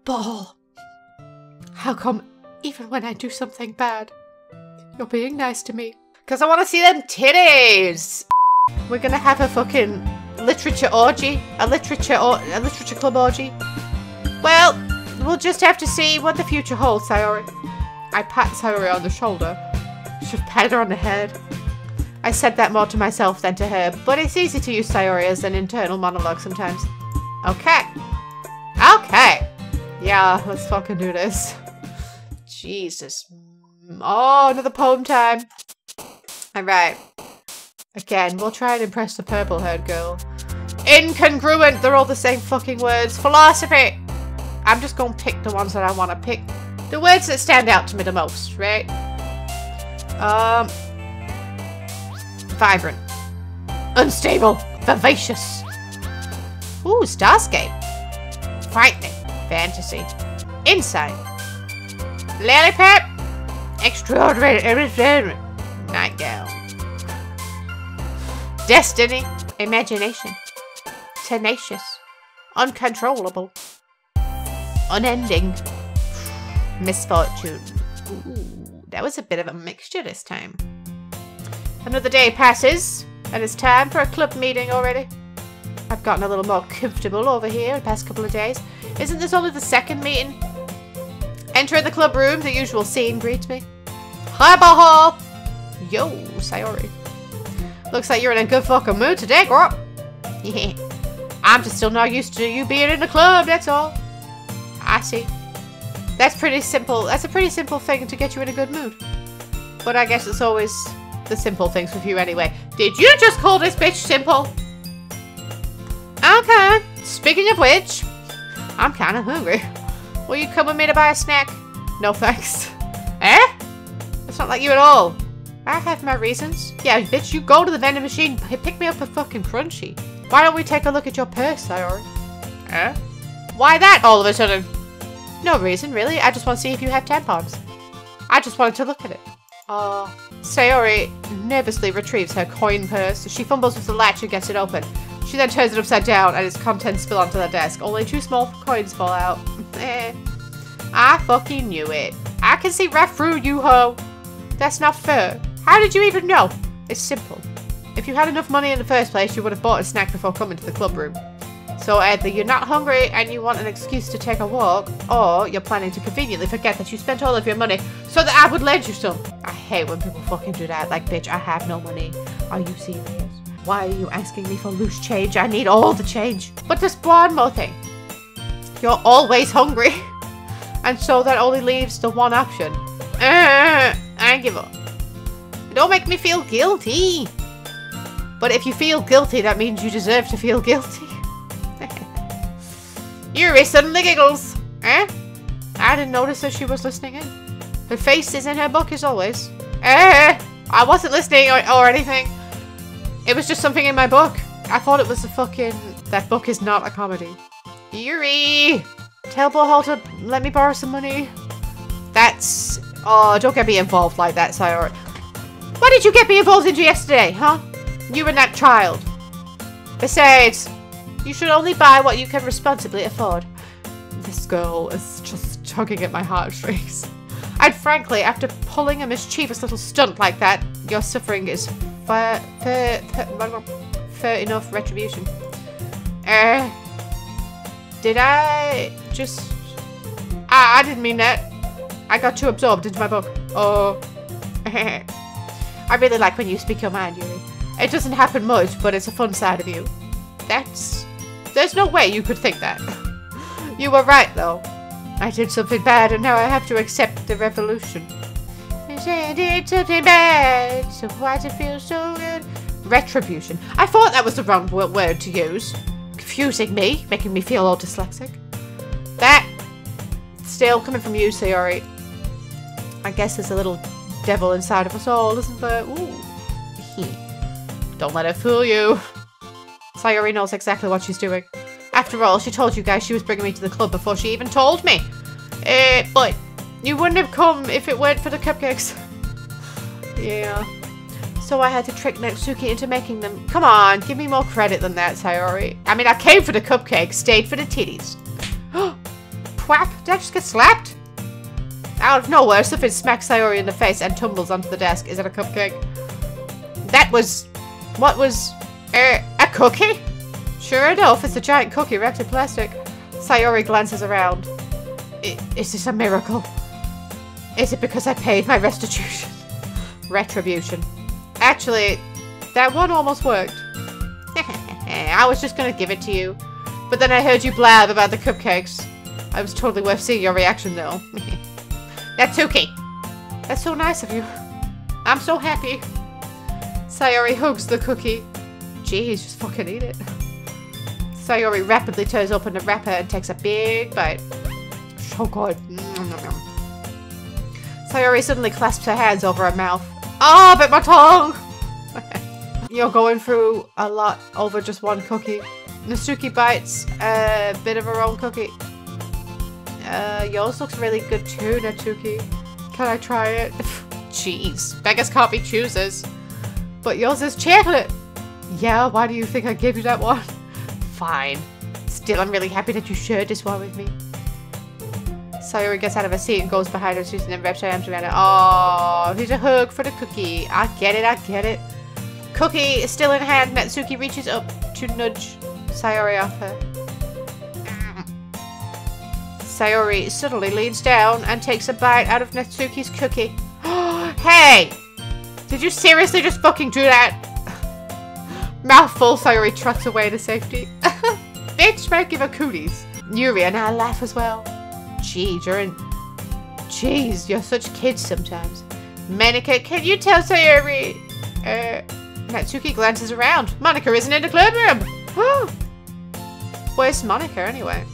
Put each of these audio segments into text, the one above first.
ball. How come even when I do something bad, you're being nice to me? Because I want to see them titties! We're gonna have a fucking literature orgy. A literature club orgy. Well, we'll just have to see what the future holds, Sayori. I pat Sayori on the shoulder. Should have patted her on the head. I said that more to myself than to her, but it's easy to use Sayori as an internal monologue sometimes. Okay. Okay. Yeah, let's fucking do this. Jesus. Oh, another poem time. Alright. Again, we'll try and impress the purple-haired girl. Incongruent! They're all the same fucking words. Philosophy! I'm just gonna pick the ones that I want to pick. The words that stand out to me the most, right? Vibrant. Unstable. Vivacious. Ooh, Starscape. Frightening. Fantasy. Insight. Lollipop. Extraordinary. Nightgown. Destiny. Imagination. Tenacious. Uncontrollable. Unending. Misfortune. Ooh, that was a bit of a mixture this time. Another day passes, and it's time for a club meeting already. I've gotten a little more comfortable over here the past couple of days. Isn't this only the second meeting? Entering the club room, the usual scene greets me. Hi, Baha! Yo, Sayori. Looks like you're in a good fucking mood today, girl. Yeah. I'm just still not used to you being in the club, that's all. I see. That's pretty simple. That's a pretty simple thing to get you in a good mood. But I guess it's always the simple things with you anyway. Did you just call this bitch simple? Okay. Speaking of which, I'm kind of hungry. Will you come with me to buy a snack? No thanks. Eh? That's not like you at all. I have my reasons. Yeah, bitch, you go to the vending machine, pick me up a fucking Crunchy. Why don't we take a look at your purse, Sayori? Eh? Why that all of a sudden? No reason, really. I just want to see if you have tampons. I just wanted to look at it. Sayori nervously retrieves her coin purse. She fumbles with the latch and gets it open. She then turns it upside down and its contents spill onto the desk. Only 2 small coins fall out. I fucking knew it. I can see right through you, ho. That's not fair. How did you even know? It's simple. If you had enough money in the first place, you would have bought a snack before coming to the club room. So either you're not hungry and you want an excuse to take a walk, or you're planning to conveniently forget that you spent all of your money so that I would lend you some. I hate when people fucking do that. Like, bitch, I have no money. Are you serious? Why are you asking me for loose change? I need all the change. But there's one more thing. You're always hungry. And so that only leaves the one option. I give up. Don't make me feel guilty. But if you feel guilty, that means you deserve to feel guilty. Yuri suddenly giggles. Eh? I didn't notice that she was listening in. Her face is in her book as always. I wasn't listening or anything. It was just something in my book. I thought it was a fucking... That book is not a comedy. Yuri! Tell Bohol to let me borrow some money. That's... Oh, don't get me involved like that, Sayori. What did you get me involved into yesterday, huh? You and that child. Besides, you should only buy what you can responsibly afford. This girl is just tugging at my heartstrings. And frankly, after pulling a mischievous little stunt like that, your suffering is fair enough retribution. Did I just... I didn't mean that. I got too absorbed into my book. Oh. I really like when you speak your mind, Yuri. It doesn't happen much, but it's a fun side of you. There's no way you could think that. You were right, though. I did something bad, and now I have to accept the revolution. I did something bad, so why does it feel so good? Retribution. I thought that was the wrong word to use. Confusing me, making me feel all dyslexic. That, still coming from you, Sayori. I guess there's a little devil inside of us all, isn't there? Ooh. Don't let her fool you. Sayori knows exactly what she's doing. After all, she told you guys she was bringing me to the club before she even told me. But you wouldn't have come if it weren't for the cupcakes. Yeah. So I had to trick Natsuki into making them. Come on, give me more credit than that, Sayori. I mean, I came for the cupcakes, stayed for the titties. crap! Did I just get slapped? Out of nowhere, something smacks Sayori in the face and tumbles onto the desk. Is it a cupcake? That was... What was... a cookie? Sure enough, it's a giant cookie wrapped in plastic. Sayori glances around. Is this a miracle? Is it because I paid my restitution? Retribution. Actually, that one almost worked. I was just gonna give it to you. But then I heard you blab about the cupcakes. I was totally worth seeing your reaction though. Natsuki! That's so nice of you. I'm so happy. Sayori hugs the cookie. Jeez, just fucking eat it. Sayori rapidly tears open the wrapper and takes a big bite. So good. Sayori suddenly clasps her hands over her mouth. Ah, bit my tongue! You're going through a lot over just one cookie. Natsuki bites a bit of her own cookie. Yours looks really good too, Natsuki. Can I try it? Jeez, beggars can't be choosers. But yours is chocolate. Yeah, why do you think I gave you that one? Fine. Still, I'm really happy that you shared this one with me. Sayori gets out of her seat and goes behind her Susan and wraps her arms around her. Oh, here's a hug for the cookie. I get it, I get it. Cookie is still in hand. Natsuki reaches up to nudge Sayori off her. Sayori suddenly leans down and takes a bite out of Natsuki's cookie. Hey! Did you seriously just fucking do that? Mouthful, Sayori trots away to safety. Bitch, might give her cooties. Yuri and I laugh as well. Jeez, you're such kids sometimes. Monika, can you tell Sayori? Natsuki glances around. Monika isn't in the club room. Where's Monika anyway?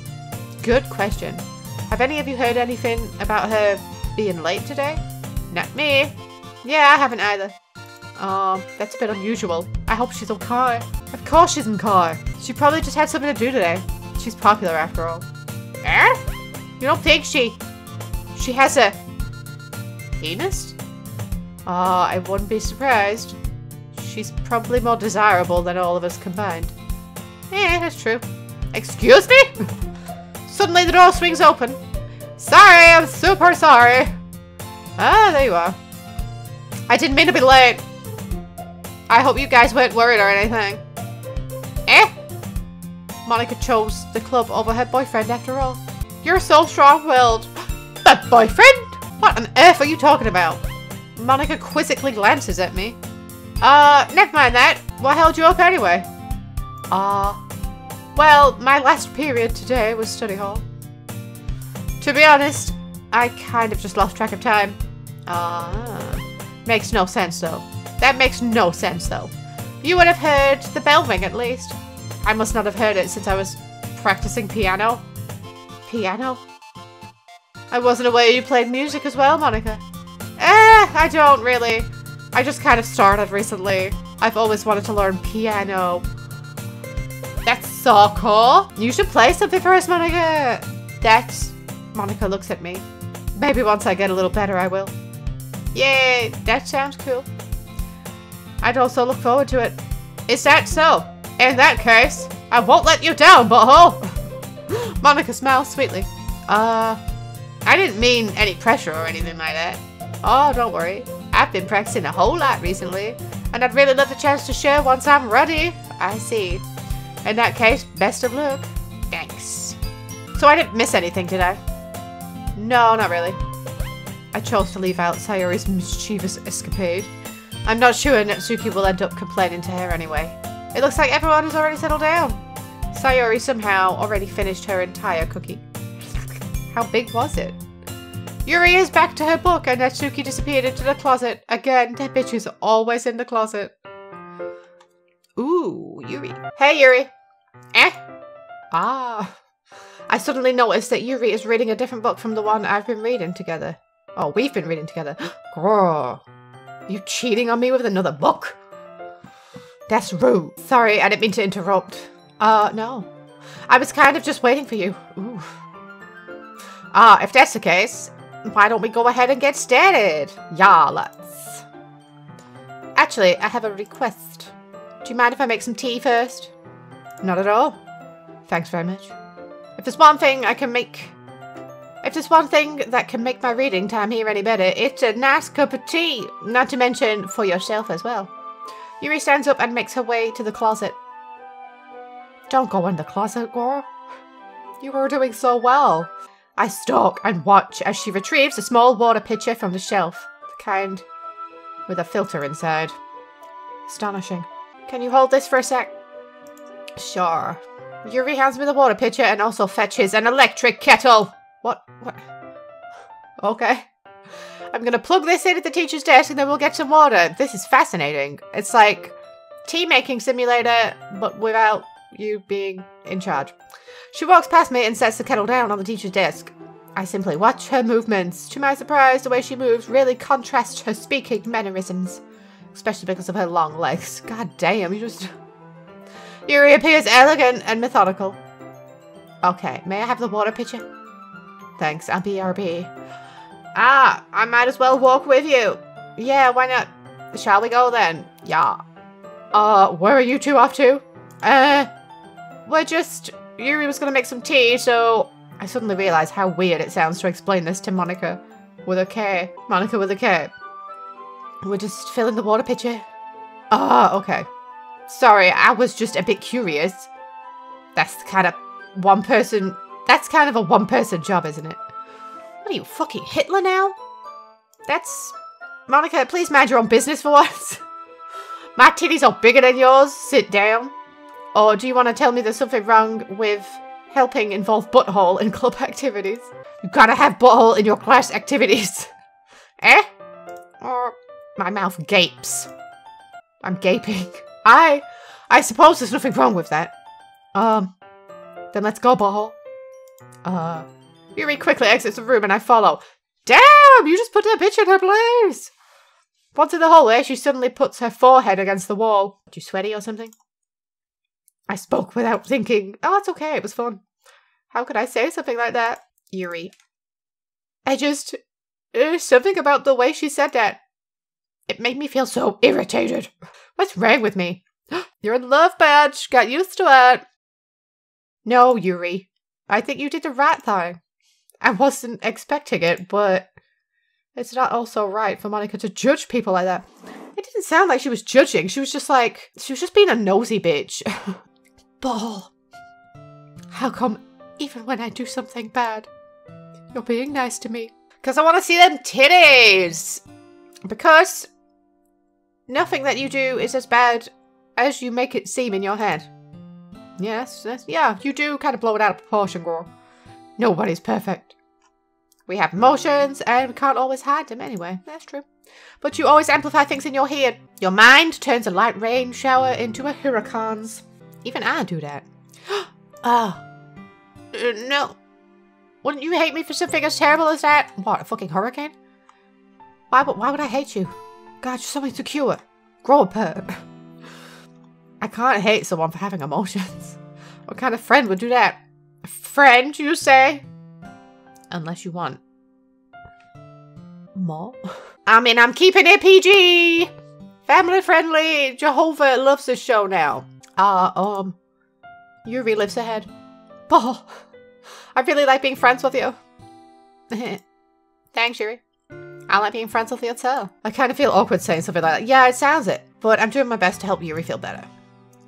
Good question. Have any of you heard anything about her being late today? Not me. Yeah, I haven't either. That's a bit unusual. I hope she's okay. Of course she's okay. She probably just had something to do today. She's popular after all. Eh? You don't think she has a penis? I wouldn't be surprised. She's probably more desirable than all of us combined. That's true. Excuse me? Suddenly the door swings open. Sorry, I'm super sorry. Ah, there you are. I didn't mean to be late. I hope you guys weren't worried or anything. Monika chose the club over her boyfriend after all. You're so strong-willed. The boyfriend? What on earth are you talking about? Monika quizzically glances at me. Never mind that. What held you up anyway? Well, my last period today was study hall. To be honest, I kind of just lost track of time. Makes no sense though. That makes no sense though. You would have heard the bell ring at least. I must not have heard it since I was practicing piano. Piano? I wasn't aware you played music as well, Monika. I don't really. I just kind of started recently. I've always wanted to learn piano. That's so cool. You should play something for us, Monika. Monika looks at me. Maybe once I get a little better, I will. Yay, that sounds cool. I'd also look forward to it. Is that so? In that case, I won't let you down, butthole. Monika smiles sweetly. I didn't mean any pressure or anything like that. Oh, don't worry. I've been practicing a whole lot recently, and I'd really love the chance to share once I'm ready. I see. In that case, best of luck. Thanks. So I didn't miss anything, did I? No, not really. I chose to leave out Sayori's mischievous escapade. I'm not sure Natsuki will end up complaining to her anyway. It looks like everyone has already settled down. Sayori somehow already finished her entire cookie. How big was it? Yuri is back to her book and Natsuki disappeared into the closet. Again, that bitch is always in the closet. Ooh, Yuri. Hey, Yuri. I suddenly noticed that Yuri is reading a different book from the one I've been reading together. Oh, we've been reading together. Girl, are you cheating on me with another book? That's rude. Sorry, I didn't mean to interrupt. No. I was kind of just waiting for you. Ooh. If that's the case, why don't we go ahead and get started? Yeah, let's. Actually, I have a request. Do you mind if I make some tea first? Not at all. Thanks very much. If there's one thing I can make If there's one thing that can make my reading time here any better, it's a nice cup of tea. Not to mention for yourself as well. Yuri stands up and makes her way to the closet. Don't go in the closet, girl. You were doing so well. I stalk and watch as she retrieves a small water pitcher from the shelf. The kind with a filter inside. Astonishing. Can you hold this for a sec? Sure. Yuri hands me the water pitcher and also fetches an electric kettle. What? Okay. I'm gonna plug this in at the teacher's desk and then we'll get some water. This is fascinating. It's like tea making simulator, but without you being in charge. She walks past me and sets the kettle down on the teacher's desk. I simply watch her movements. To my surprise, the way she moves really contrasts her speaking mannerisms. Especially because of her long legs. God damn, you just... Yuri appears elegant and methodical. Okay, may I have the water pitcher? Thanks, I'll BRB. Ah, I might as well walk with you. Yeah, why not? Shall we go then? Yeah. Where are you two off to? We're just... Yuri was gonna make some tea, so... I suddenly realised how weird it sounds to explain this to Monica with a K. Monica with a K. We're just filling the water pitcher. Okay. Sorry, I was just a bit curious. That's kind of one person... That's kind of a one-person job, isn't it? What are you, fucking Hitler now? That's... Monica, please mind your own business for once. My titties are bigger than yours. Sit down. Or do you want to tell me there's something wrong with helping involve butthole in club activities? You gotta have butthole in your class activities. Eh? Or my mouth gapes. I'm gaping. I suppose there's nothing wrong with that. Then let's go, butthole. Yuri quickly exits the room and I follow. Damn! You just put that bitch in her place! Once in the hallway, she suddenly puts her forehead against the wall. Are you sweaty or something? I spoke without thinking. Oh, it's okay. It was fun. How could I say something like that? Yuri. There's something about the way she said that. It made me feel so irritated. What's wrong with me? You're in love, bitch. Got used to it. No, Yuri. I think you did the right thing. I wasn't expecting it, but it's not also right for Monica to judge people like that. It didn't sound like she was judging. She was just being a nosy bitch. Ball. How come even when I do something bad, you're being nice to me? Because I want to see them titties. Because nothing that you do is as bad as you make it seem in your head. Yes, yeah, you do kind of blow it out of proportion, girl. Nobody's perfect. We have emotions, and we can't always hide them anyway. That's true. But you always amplify things in your head. Your mind turns a light rain shower into a hurricane's. Even I do that. No. Wouldn't you hate me for something as terrible as that? What, a fucking hurricane? Why would I hate you? God, you're so insecure. Grow up, her. I can't hate someone for having emotions. What kind of friend would do that? A friend, you say? Unless you want more. I mean, I'm keeping it PG. Family friendly. Jehovah loves this show now. Yuri lives ahead. Paul, I really like being friends with you. Thanks, Yuri. I like being friends with you too. I kind of feel awkward saying something like that. Yeah, it sounds it. But I'm doing my best to help Yuri feel better.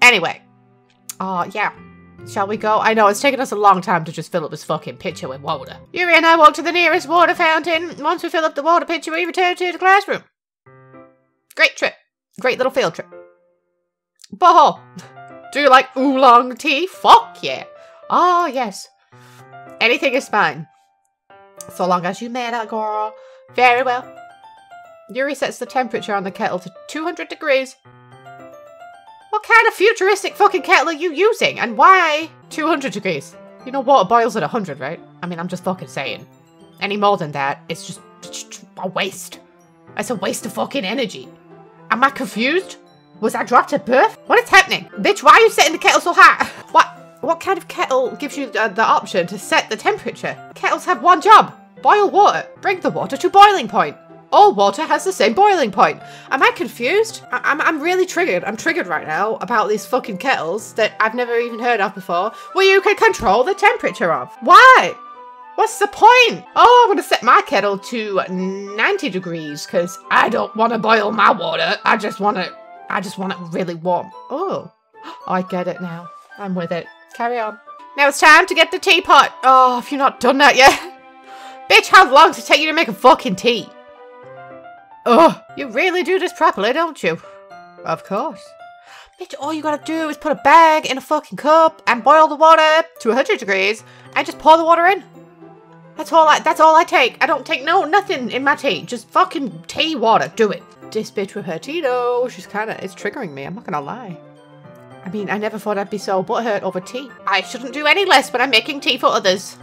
Anyway. Yeah. Shall we go? I know, it's taken us a long time to just fill up this fucking pitcher with water. Yuri and I walk to the nearest water fountain. Once we fill up the water pitcher, we return to the classroom. Great trip. Great little field trip. Boho. Do you like oolong tea? Fuck yeah. Oh, yes. Anything is fine. So long as you made it, girl. Very well. Yuri sets the temperature on the kettle to 200 degrees. What kind of futuristic fucking kettle are you using? And why 200 degrees? You know water boils at 100, right? I mean, I'm just fucking saying. Any more than that, it's just a waste. It's a waste of fucking energy. Am I confused? Was I dropped at birth? What is happening? Bitch, why are you setting the kettle so hot? What kind of kettle gives you the option to set the temperature? Kettles have one job. Boil water. Bring the water to boiling point. All water has the same boiling point. Am I confused? I'm really triggered. I'm triggered right now about these fucking kettles that I've never even heard of before, where you can control the temperature of. Why? What's the point? Oh, I'm gonna set my kettle to 90 degrees because I don't want to boil my water. I just want it really warm. Oh, I get it now. I'm with it. Carry on. Now it's time to get the teapot. Oh, if you're not done that yet. Bitch, how long does it take you to make a fucking tea? Oh, you really do this properly, don't you? Of course. Bitch, all you gotta do is put a bag in a fucking cup and boil the water to 100 degrees and just pour the water in. That's all I take. I don't take nothing in my tea. Just fucking tea water. Do it. This bitch with her tea though, it's triggering me, I'm not gonna lie. I mean, I never thought I'd be so butthurt over tea. I shouldn't do any less when I'm making tea for others.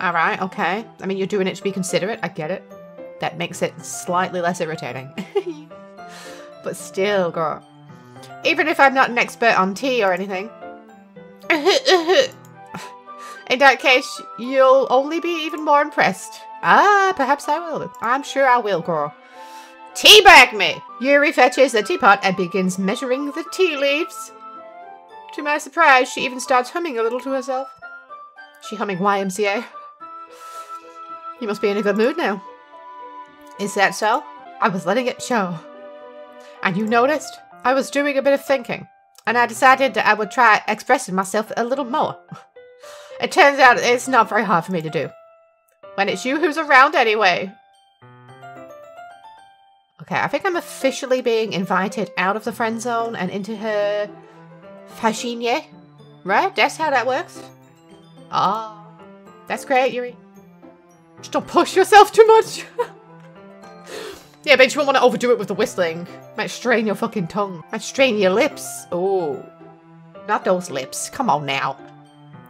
Alright, okay. I mean, you're doing it to be considerate, I get it. That makes it slightly less irritating. But still, girl. Even if I'm not an expert on tea or anything. In that case, you'll only be even more impressed. Ah, perhaps I will. I'm sure I will, girl. Teabag me! Yuri fetches the teapot and begins measuring the tea leaves. To my surprise, she even starts humming a little to herself. She humming YMCA. You must be in a good mood now. Is that so? I was letting it show. And you noticed? I was doing a bit of thinking. And I decided that I would try expressing myself a little more. It turns out it's not very hard for me to do. When it's you who's around anyway. Okay, I think I'm officially being invited out of the friend zone and into her fashinie. Right? That's how that works. Ah, that's great, Yuri. Just don't push yourself too much. Yeah, but you won't want to overdo it with the whistling. Might strain your fucking tongue. Might strain your lips. Oh, not those lips. Come on now.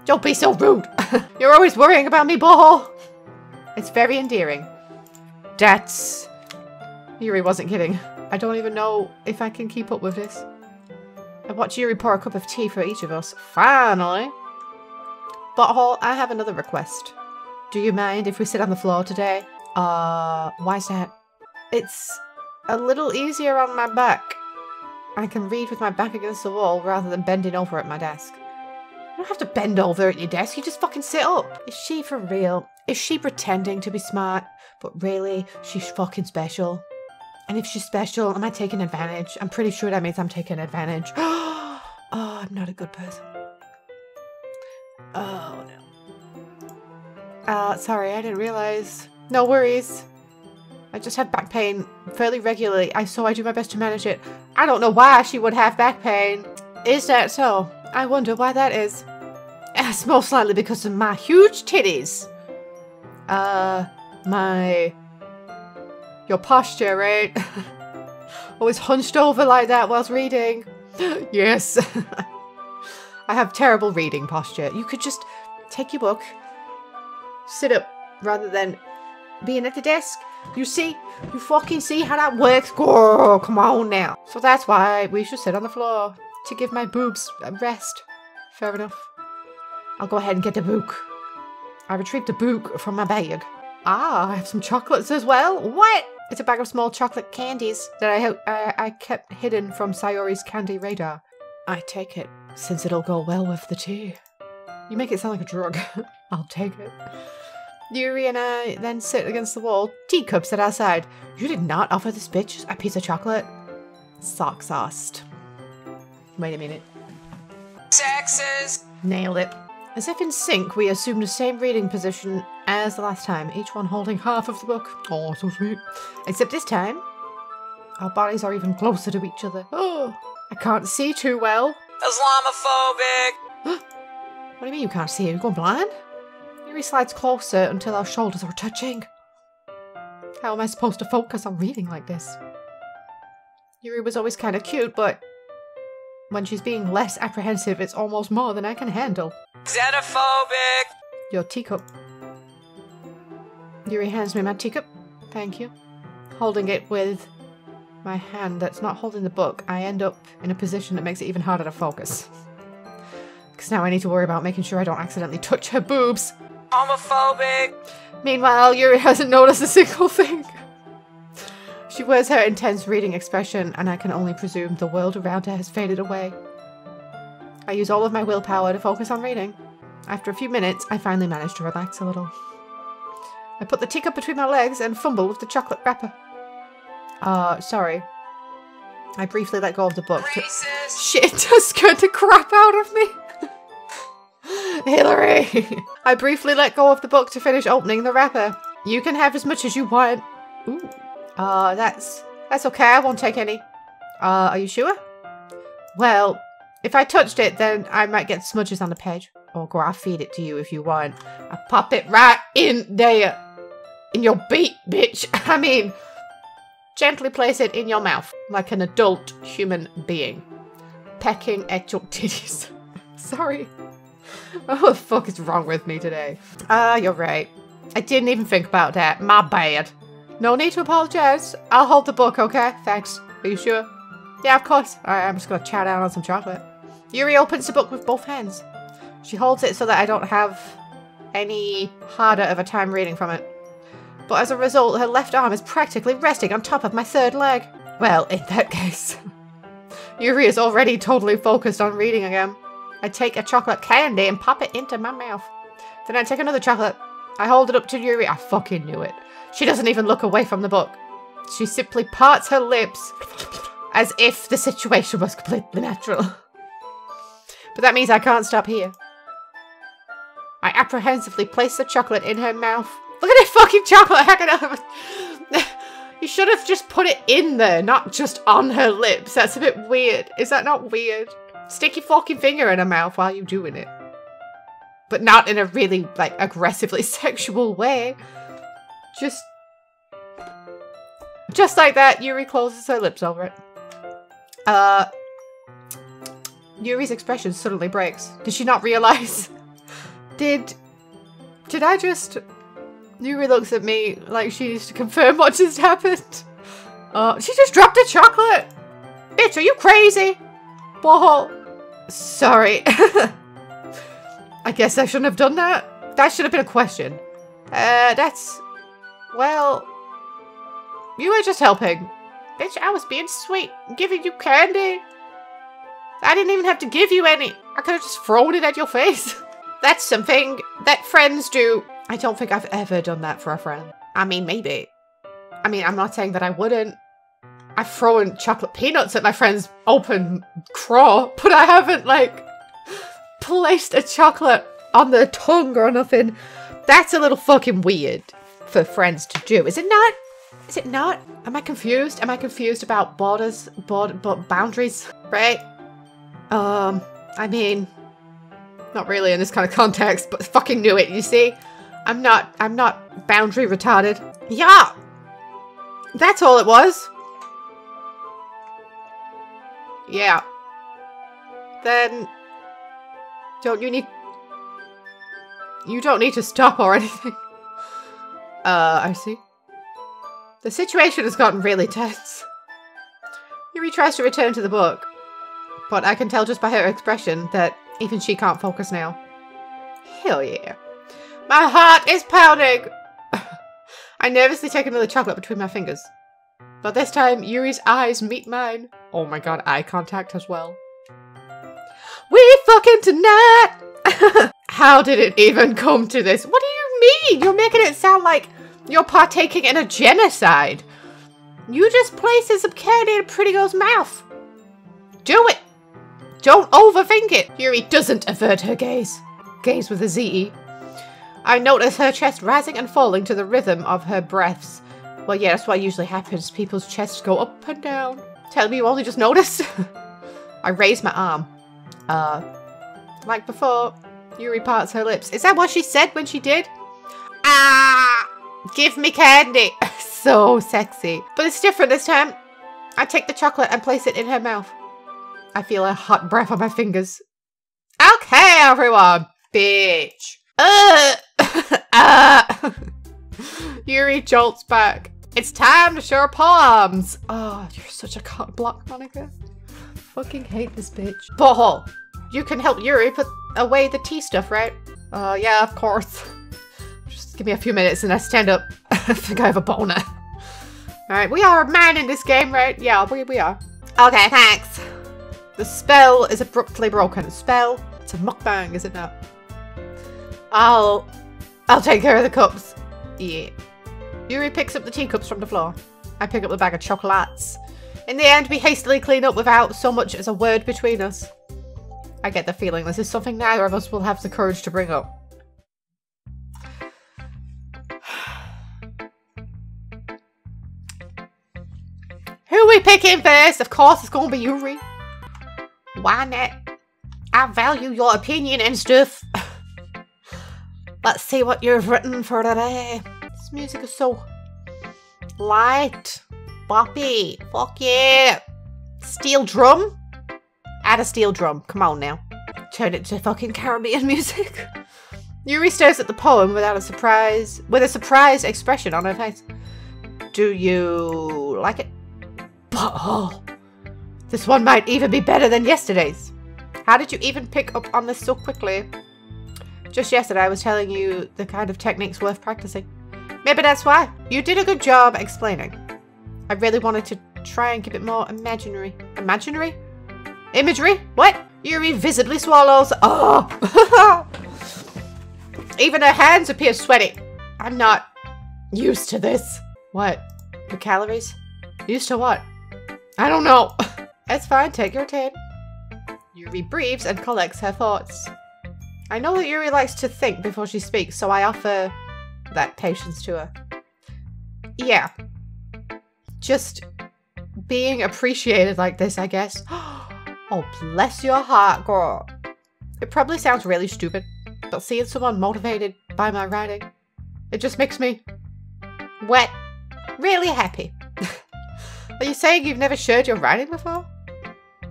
Don't be so rude. You're always worrying about me, boho. It's very endearing. That's... Yuri wasn't kidding. I don't even know if I can keep up with this. I watch Yuri pour a cup of tea for each of us. Finally. Butthole, I have another request. Do you mind if we sit on the floor today? Why's that? It's a little easier on my back. I can read with my back against the wall rather than bending over at my desk. You don't have to bend over at your desk, you just fucking sit up. Is she for real? Is she pretending to be smart, but really, she's fucking special? And if she's special, am I taking advantage? I'm pretty sure that means I'm taking advantage. Oh, I'm not a good person. Oh, no. Sorry, I didn't realize. No worries. I just have back pain fairly regularly, so I do my best to manage it. I don't know why she would have back pain. Is that so? I wonder why that is. It's most likely because of my huge titties. Your posture, right? Always hunched over like that whilst reading. Yes. I have terrible reading posture. You could just take your book, sit up rather than being at the desk. You see? You fucking see how that works? Girl, come on now. So that's why we should sit on the floor. To give my boobs a rest. Fair enough. I'll go ahead and get the book. I retrieved the book from my bag. Ah, I have some chocolates as well. What? It's a bag of small chocolate candies that I kept hidden from Sayori's candy radar. I take it, since it'll go well with the tea. You make it sound like a drug. I'll take it. Yuri and I then sit against the wall, teacups at our side. You did not offer this bitch a piece of chocolate? Sock sauced. Wait a minute. Texas! Nailed it. As if in sync, we assume the same reading position as the last time, each one holding half of the book. Oh, so sweet. Except this time, our bodies are even closer to each other. Oh, I can't see too well. Islamophobic! What do you mean you can't see? Are you going blind? Yuri slides closer until our shoulders are touching. How am I supposed to focus on reading like this? Yuri was always kind of cute, but when she's being less apprehensive, it's almost more than I can handle. Xenophobic! Your teacup. Yuri hands me my teacup. Thank you. Holding it with my hand that's not holding the book, I end up in a position that makes it even harder to focus. Because now I need to worry about making sure I don't accidentally touch her boobs. Homophobic! Meanwhile, Yuri hasn't noticed a single thing. She wears her intense reading expression, and I can only presume the world around her has faded away. I use all of my willpower to focus on reading. After a few minutes, I finally manage to relax a little. I put the teacup between my legs and fumble with the chocolate wrapper. Sorry. I briefly let go of the book. Shit just scared the crap out of me. Hillary! I briefly let go of the book to finish opening the wrapper. You can have as much as you want. Ooh. That's okay. I won't take any. Are you sure? Well, if I touched it, then I might get smudges on the page. Or go, I'll feed it to you if you want. I'll pop it right in there. In your beak, bitch. I mean, gently place it in your mouth. Like an adult human being. Pecking at your titties. Sorry. What the fuck is wrong with me today? You're right. I didn't even think about that. My bad. No need to apologize. I'll hold the book, okay? Thanks. Are you sure? Yeah, of course. Alright, I'm just gonna chow down on some chocolate. Yuri opens the book with both hands. She holds it so that I don't have any harder of a time reading from it. But as a result, her left arm is practically resting on top of my third leg. Well, in that case, Yuri is already totally focused on reading again. I take a chocolate candy and pop it into my mouth. Then I take another chocolate. I hold it up to Yuri. I fucking knew it. She doesn't even look away from the book. She simply parts her lips as if the situation was completely natural. But that means I can't stop here. I apprehensively place the chocolate in her mouth. Look at that fucking chocolate hanging out of it. You should have just put it in there, not just on her lips. That's a bit weird. Is that not weird? Stick your fucking finger in her mouth while you're doing it. But not in a really, like, aggressively sexual way. Just like that, Yuri closes her lips over it. Yuri's expression suddenly breaks. Did she not realize? Did I just... Yuri looks at me like she needs to confirm what just happened. She just dropped a chocolate! Bitch, are you crazy? Whoa. Sorry. I guess I shouldn't have done that. That should have been a question. Well... You were just helping. Bitch, I was being sweet. Giving you candy. I didn't even have to give you any. I could have just thrown it at your face. That's something that friends do. I don't think I've ever done that for a friend. I mean, maybe. I mean, I'm not saying that I wouldn't. I've thrown chocolate peanuts at my friend's open craw, but I haven't, like, placed a chocolate on their tongue or nothing. That's a little fucking weird for friends to do. Is it not? Is it not? Am I confused? Am I confused about boundaries? Right? I mean, not really in this kind of context, but fucking knew it, you see? I'm not boundary retarded. Yeah! That's all it was. Yeah. Then, you don't need to stop or anything. I see. The situation has gotten really tense. Yuri tries to return to the book, but I can tell just by her expression that even she can't focus now. Hell yeah. My heart is pounding! I nervously take another chocolate between my fingers. But this time, Yuri's eyes meet mine. Oh my god, eye contact as well. We fucking tonight! How did it even come to this? What do you mean? You're making it sound like you're partaking in a genocide. You just placed some candy in a pretty girl's mouth. Do it. Don't overthink it. Yuri doesn't avert her gaze. Gaze with a Z-E. I notice her chest rising and falling to the rhythm of her breaths. Well, yeah, that's what usually happens. People's chests go up and down. Tell me you only just noticed? I raise my arm. Like before, Yuri parts her lips. Is that what she said when she did? Ah! Give me candy! So sexy. But it's different this time. I take the chocolate and place it in her mouth. I feel a hot breath on my fingers. Okay, everyone. Bitch. Yuri jolts back. It's time to show her palms. Oh, you're such a cock block, Monica. Fucking hate this bitch. Butthole. You can help Yuri put away the tea stuff, right? Yeah, of course. Just give me a few minutes and I stand up. I think I have a boner. Alright, we are a man in this game, right? Yeah, we are. Okay, thanks. The spell is abruptly broken. Spell? It's a mukbang, is it not? I'll take care of the cups. Yeah. Yuri picks up the teacups from the floor. I pick up the bag of chocolates. In the end, we hastily clean up without so much as a word between us. I get the feeling this is something neither of us will have the courage to bring up. Who we picking first? Of course it's gonna be Yuri. Why not? I value your opinion and stuff. Let's see what you've written for today. This music is so light. Boppy. Fuck yeah. Steel drum? Add a steel drum. Come on now. Turn it to fucking Caribbean music. Yuri stares at the poem with a surprised expression on her face. Do you like it? Oh, this one might even be better than yesterday's. How did you even pick up on this so quickly? Just yesterday I was telling you the kind of techniques worth practicing. Maybe that's why. You did a good job explaining. I really wanted to try and keep it more imaginary. Imaginary? Imagery? What? Yuri visibly swallows. Oh! Even her hands appear sweaty. I'm not used to this. What? The calories? Used to what? I don't know. It's fine, take your time. Yuri breathes and collects her thoughts. I know that Yuri likes to think before she speaks, so I offer that patience to her. Yeah. Just being appreciated like this, I guess. Oh, bless your heart, girl. It probably sounds really stupid, but seeing someone motivated by my writing, it just makes me wet, really happy. Are you saying you've never shared your writing before?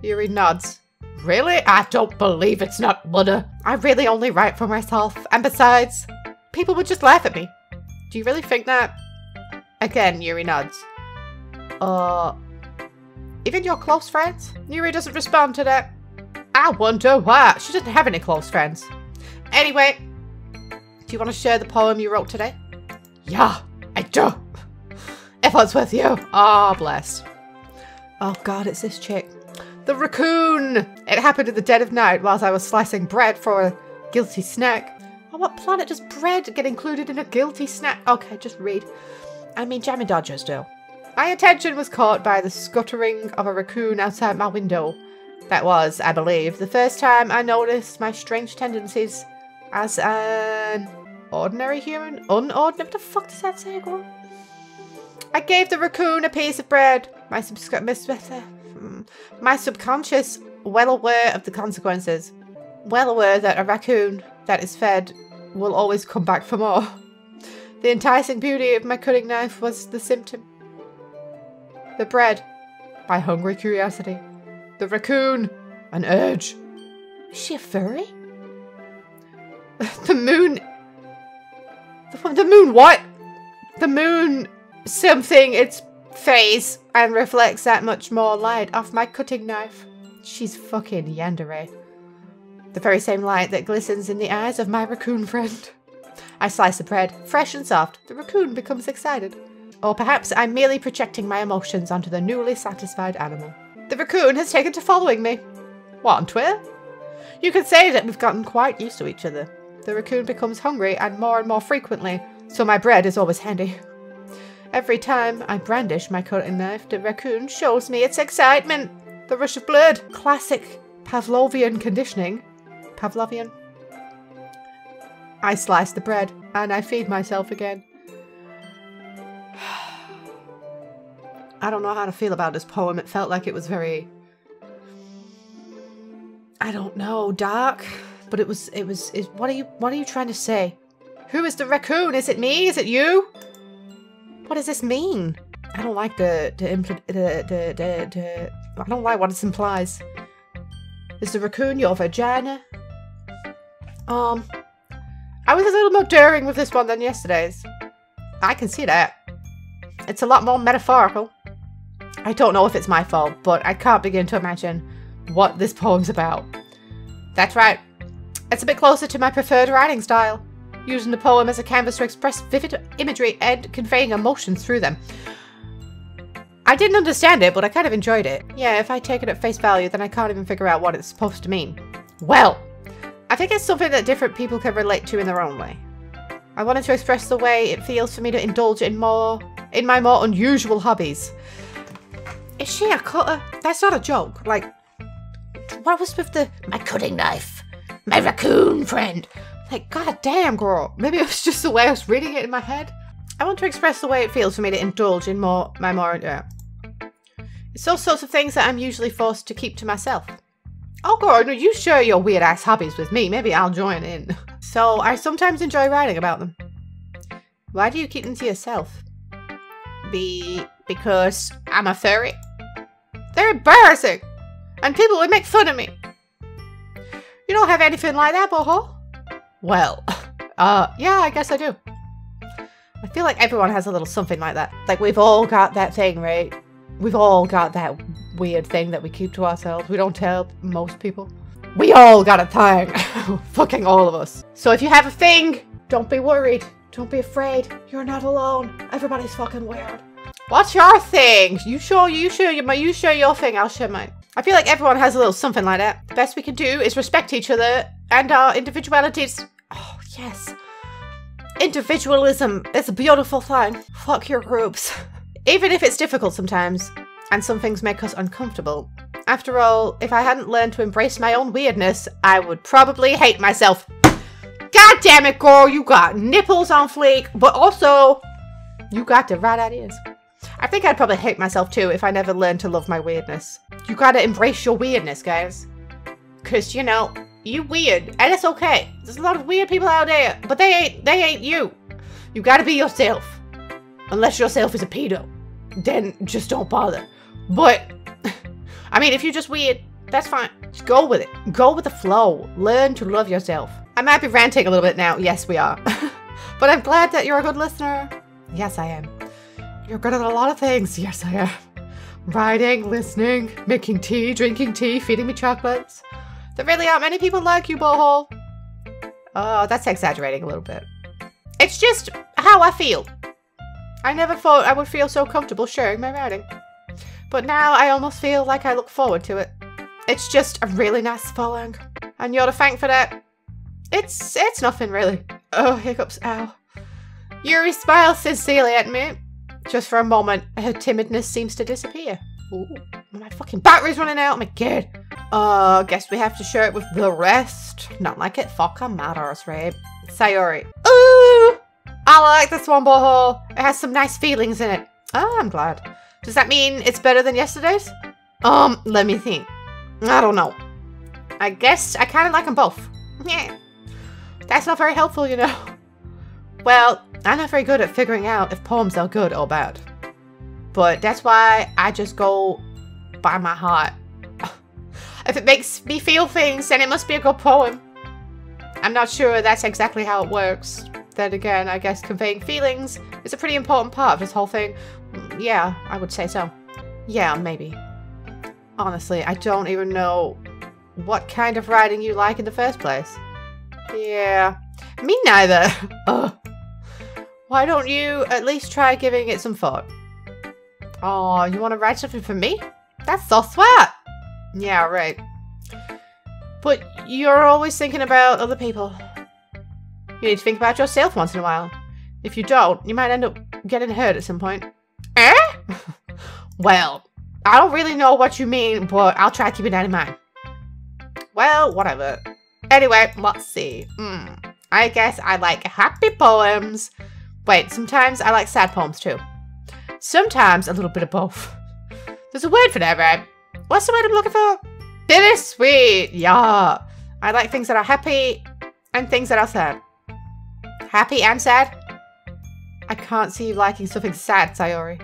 Yuri nods. Really? I don't believe it's not butter. I really only write for myself. And besides, people would just laugh at me. Do you really think that? Again, Yuri nods. Even your close friends? Yuri doesn't respond to that. I wonder why. She doesn't have any close friends. Anyway, do you want to share the poem you wrote today? Yeah, I do. If it's with you. Oh, bless. Oh god, it's this chick. The raccoon! It happened in the dead of night whilst I was slicing bread for a guilty snack. On what planet does bread get included in a guilty snack? Okay, just read. I mean, Jammy Dodgers do. My attention was caught by the scuttering of a raccoon outside my window. That was, I believe, the first time I noticed my strange tendencies as an ordinary human. Unordinary? What the fuck does that say, girl? I gave the raccoon a piece of bread. My subconscious, well aware of the consequences. Well aware that a raccoon that is fed will always come back for more. The enticing beauty of my cutting knife was the symptom. The bread, my hungry curiosity. The raccoon, an urge. Is she a furry? The moon... The moon what? The moon... something its face and reflects that much more light off my cutting knife. She's fucking yandere. The very same light that glistens in the eyes of my raccoon friend. I slice the bread, fresh and soft. The raccoon becomes excited. Or perhaps I'm merely projecting my emotions onto the newly satisfied animal. The raccoon has taken to following me. What, on Twitter? You could say that we've gotten quite used to each other. The raccoon becomes hungry and more frequently, so my bread is always handy. Every time I brandish my cutting knife, the raccoon shows me its excitement. The rush of blood. Classic Pavlovian conditioning. Pavlovian. I slice the bread, and I feed myself again. I don't know how to feel about this poem. It felt like it was very... I don't know, dark. But what are you trying to say? Who is the raccoon? Is it me? Is it you? What does this mean? I don't like I don't like what it implies. Is the raccoon your vagina? I was a little more daring with this one than yesterday's. I can see that. It's a lot more metaphorical. I don't know if it's my fault, but I can't begin to imagine what this poem's about. That's right. It's a bit closer to my preferred writing style. Using the poem as a canvas to express vivid imagery and conveying emotions through them. I didn't understand it, but I kind of enjoyed it. Yeah, if I take it at face value, then I can't even figure out what it's supposed to mean. Well, I think it's something that different people can relate to in their own way. I wanted to express the way it feels for me to indulge in my more unusual hobbies. Is she a cutter? That's not a joke. Like, what was with my cutting knife? My raccoon friend. Like, god damn, girl. Maybe it was just the way I was reading it in my head. I want to express the way it feels for me to indulge in it's all sorts of things that I'm usually forced to keep to myself. Oh, girl, no, you share your weird-ass hobbies with me. Maybe I'll join in. So, I sometimes enjoy writing about them. Why do you keep them to yourself? Because I'm a furry. They're embarrassing. And people would make fun of me. You don't have anything like that, boho? Well, yeah, I guess I do. I feel like everyone has a little something like that. Like, we've all got that thing, right? We've all got that weird thing that we keep to ourselves. We don't tell most people. We all got a thing. Fucking all of us. So if you have a thing, don't be worried. Don't be afraid. You're not alone. Everybody's fucking weird. What's your thing? You share your thing, I'll share mine. I feel like everyone has a little something like that. The best we can do is respect each other and our individualities. Oh, yes. Individualism is a beautiful thing. Fuck your groups. Even if it's difficult sometimes, and some things make us uncomfortable. After all, if I hadn't learned to embrace my own weirdness, I would probably hate myself. God damn it, girl, you got nipples on fleek, but also, you got the right ideas. I think I'd probably hate myself too if I never learned to love my weirdness. You gotta embrace your weirdness, guys. Cause, you know, you weird, and it's okay. There's a lot of weird people out there, but they ain't you. You gotta be yourself. Unless yourself is a pedo. Then just don't bother. But, I mean, if you're just weird, that's fine. Just go with it. Go with the flow. Learn to love yourself. I might be ranting a little bit now. Yes, we are. But I'm glad that you're a good listener. Yes, I am. You're good at a lot of things. Yes, I am. Writing, listening, making tea, drinking tea, feeding me chocolates. There really aren't many people like you, Bohol. Oh, that's exaggerating a little bit. It's just how I feel. I never thought I would feel so comfortable sharing my writing. But now I almost feel like I look forward to it. It's just a really nice feeling. And you're to thank for that. It's nothing really. Oh, hiccups, ow. Yuri smiles sincerely at me. Just for a moment, her timidness seems to disappear. Ooh, my fucking battery's running out, my god. Guess we have to share it with the rest. Not like it fucking matters, right? Sayori. Ooh! I like this one, Boho. It has some nice feelings in it. Oh, I'm glad. Does that mean it's better than yesterday's? Let me think. I don't know. I guess I kind of like them both. Yeah. That's not very helpful, you know. Well, I'm not very good at figuring out if poems are good or bad. But that's why I just go by my heart. If it makes me feel things, then it must be a good poem. I'm not sure that's exactly how it works. Then again, I guess conveying feelings is a pretty important part of this whole thing. Yeah, I would say so. Yeah, maybe. Honestly, I don't even know what kind of writing you like in the first place. Yeah, me neither. Ugh. Why don't you at least try giving it some thought? Oh, you want to write something for me? That's so sweet. Yeah, right. But you're always thinking about other people. You need to think about yourself once in a while. If you don't, you might end up getting hurt at some point. Eh? Well, I don't really know what you mean, but I'll try keeping that in mind. Well, whatever. Anyway, let's see. I guess I like happy poems. Wait, sometimes I like sad poems too. Sometimes a little bit of both. There's a word for that, right? What's the word I'm looking for? Bittersweet. Yeah. I like things that are happy and things that are sad. Happy and sad? I can't see you liking something sad, Sayori.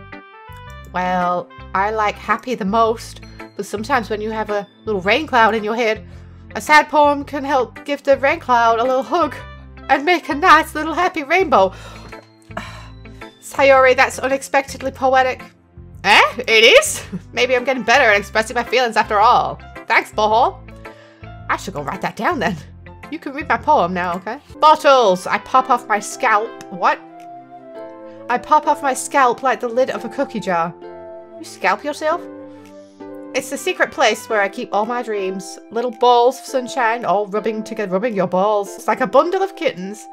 Well, I like happy the most, but sometimes when you have a little rain cloud in your head, a sad poem can help give the rain cloud a little hug and make a nice little happy rainbow. Sayori, that's unexpectedly poetic. Eh? It is? Maybe I'm getting better at expressing my feelings after all. Thanks, Boho. I should go write that down then. You can read my poem now, okay? Bottles! I pop off my scalp. What? I pop off my scalp like the lid of a cookie jar. You scalp yourself? It's the secret place where I keep all my dreams. Little balls of sunshine all rubbing together, rubbing your balls. It's like a bundle of kittens.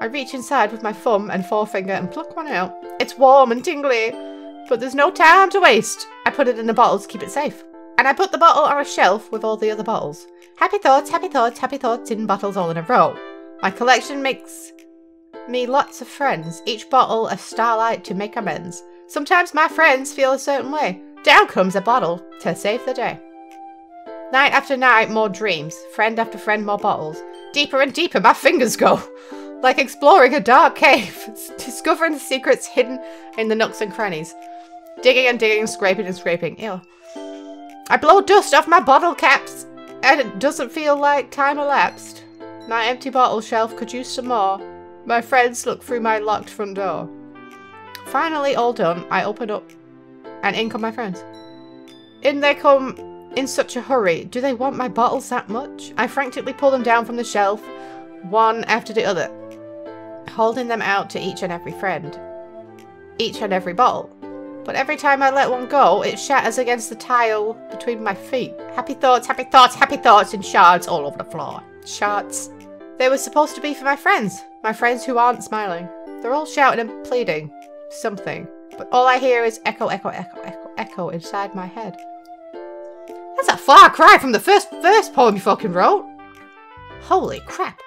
I reach inside with my thumb and forefinger and pluck one out. It's warm and tingly, but there's no time to waste. I put it in a bottle to keep it safe. And I put the bottle on a shelf with all the other bottles. Happy thoughts, happy thoughts, happy thoughts in bottles all in a row. My collection makes me lots of friends, each bottle a starlight to make amends. Sometimes my friends feel a certain way. Down comes a bottle to save the day. Night after night, more dreams. Friend after friend, more bottles. Deeper and deeper my fingers go. Like exploring a dark cave. Discovering the secrets hidden in the nooks and crannies. Digging and digging, scraping and scraping. Ew. I blow dust off my bottle caps, and it doesn't feel like time elapsed. My empty bottle shelf could use some more. My friends look through my locked front door. Finally, all done, I open up, and in come my friends. In they come in such a hurry. Do they want my bottles that much? I frantically pull them down from the shelf, one after the other, holding them out to each and every friend. Each and every bottle. But every time I let one go, it shatters against the tile between my feet. Happy thoughts, happy thoughts, happy thoughts in shards all over the floor. Shards. They were supposed to be for my friends who aren't smiling. They're all shouting and pleading something. But all I hear is echo, echo, echo, echo, echo inside my head. That's a far cry from the first poem you fucking wrote. Holy crap.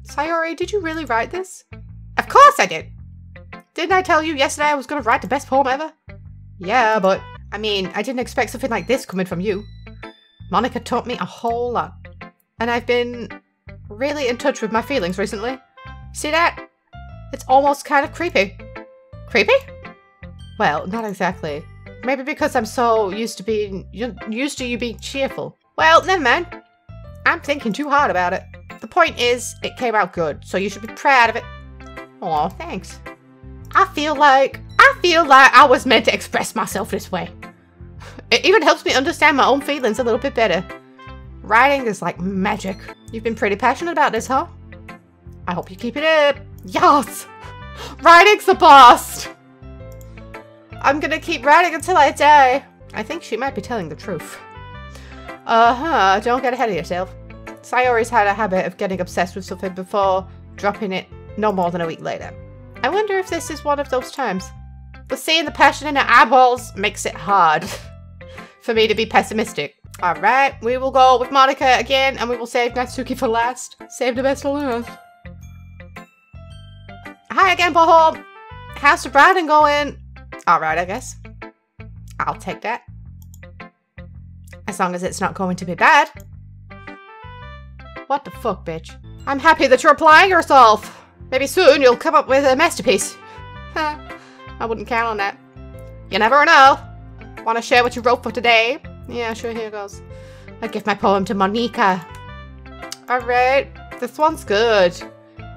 Sayori, did you really write this? Of course I did. Didn't I tell you yesterday I was going to write the best poem ever? Yeah, but, I mean, I didn't expect something like this coming from you. Monica taught me a whole lot. And I've been really in touch with my feelings recently. See that? It's almost kind of creepy. Creepy? Well, not exactly. Maybe because I'm so used to you being cheerful. Well, never mind. I'm thinking too hard about it. The point is, it came out good, so you should be proud of it. Aw, thanks. I feel like I was meant to express myself this way. It even helps me understand my own feelings a little bit better. Writing is like magic. You've been pretty passionate about this, huh? I hope you keep it up. Yes! Writing's the best! I'm gonna keep writing until I die. I think she might be telling the truth. Don't get ahead of yourself. Sayori's had a habit of getting obsessed with something before dropping it no more than a week later. I wonder if this is one of those times. But seeing the passion in her eyeballs makes it hard for me to be pessimistic. Alright, we will go with Monica again, and we will save Natsuki for last. Save the best for last. Hi again, Boho. How's the writing going? Alright, I guess. I'll take that. As long as it's not going to be bad. What the fuck, bitch? I'm happy that you're applying yourself. Maybe soon you'll come up with a masterpiece. I wouldn't count on that. You never know. Want to share what you wrote for today? Yeah, sure, here goes. I give my poem to Monica. Alright, this one's good.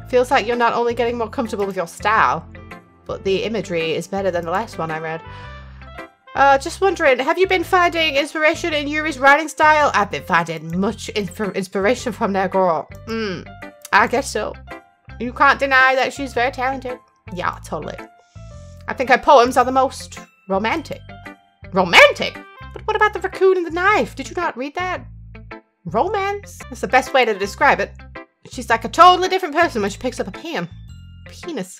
Feels like you're not only getting more comfortable with your style, but the imagery is better than the last one I read. Just wondering, have you been finding inspiration in Yuri's writing style? I've been finding much inspiration from that girl. I guess so. You can't deny that she's very talented. Yeah, totally. I think her poems are the most romantic. Romantic? But what about the raccoon and the knife? Did you not read that? Romance? That's the best way to describe it. She's like a totally different person when she picks up a pen. Penis.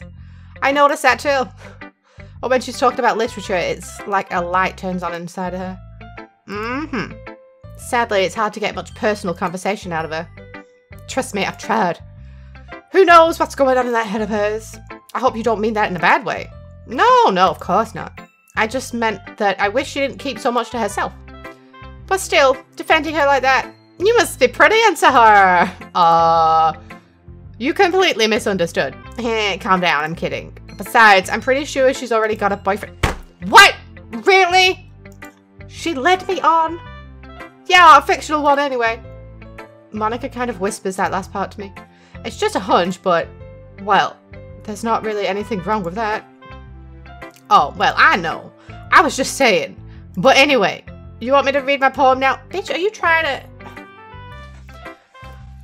I noticed that too. Or when she's talked about literature, it's like a light turns on inside of her. Sadly, it's hard to get much personal conversation out of her. Trust me, I've tried. Who knows what's going on in that head of hers? I hope you don't mean that in a bad way. No, of course not. I just meant that I wish she didn't keep so much to herself. But still, defending her like that, you must be pretty into her. You completely misunderstood. Calm down, I'm kidding. Besides, I'm pretty sure she's already got a boyfriend. What? Really? She led me on? Yeah, a fictional one anyway. Monica kind of whispers that last part to me. It's just a hunch, but, well, there's not really anything wrong with that. Oh, well, I know. I was just saying. But anyway, you want me to read my poem now? Bitch, are you trying to...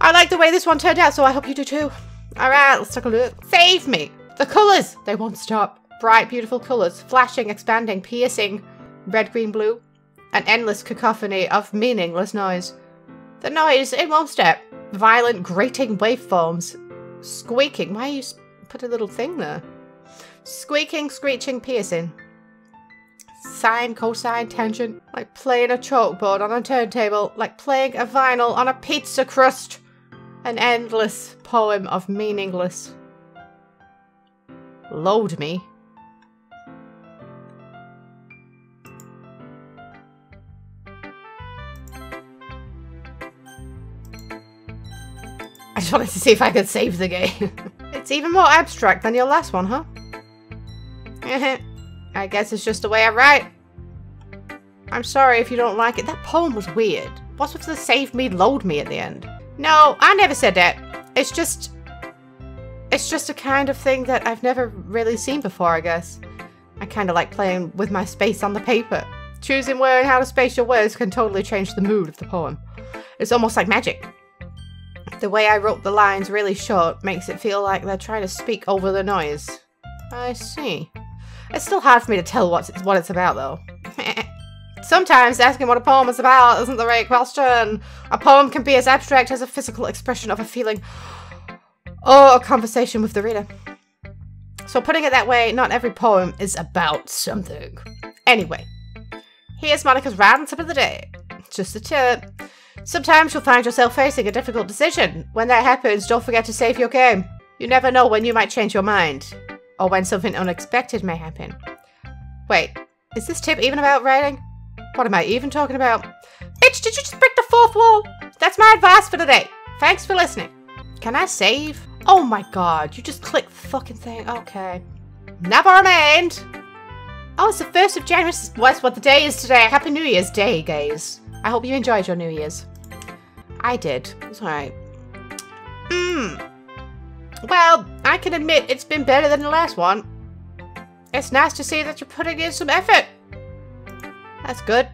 I like the way this one turned out, so I hope you do too. Alright, let's take a look. Save me! The colours! They won't stop. Bright, beautiful colours. Flashing, expanding, piercing. Red, green, blue. An endless cacophony of meaningless noise. The noise, it won't stop. Violent, grating waveforms. Squeaking. Why are you put a little thing there. Squeaking, screeching, piercing. Sine, cosine, tangent. Like playing a chalkboard on a turntable. Like playing a vinyl on a pizza crust. An endless poem of meaningless. Load me. I just wanted to see if I could save the game. It's even more abstract than your last one, huh? I guess it's just the way I write. I'm sorry if you don't like it. That poem was weird. What's with the save me, load me at the end? No, I never said that. It's just a kind of thing that I've never really seen before, I guess. I kind of like playing with my space on the paper. Choosing where and how to space your words can totally change the mood of the poem. It's almost like magic. The way I wrote the lines really short makes it feel like they're trying to speak over the noise. I see. It's still hard for me to tell what it's about, though. Sometimes asking what a poem is about isn't the right question. A poem can be as abstract as a physical expression of a feeling or a conversation with the reader. So putting it that way, not every poem is about something. Anyway, here's Monica's random tip of the day. Just a tip. Sometimes you'll find yourself facing a difficult decision. When that happens, don't forget to save your game. You never know when you might change your mind. Or when something unexpected may happen. Wait, is this tip even about writing? What am I even talking about? Bitch, did you just break the fourth wall? That's my advice for today. Thanks for listening. Can I save? Oh my god, you just clicked the fucking thing. Okay. Never mind. Oh, it's the 1st of January. That's what the day is today. Happy New Year's Day, guys. I hope you enjoyed your New Year's. I did. It's alright. Well, I can admit it's been better than the last one. It's nice to see that you're putting in some effort. That's good.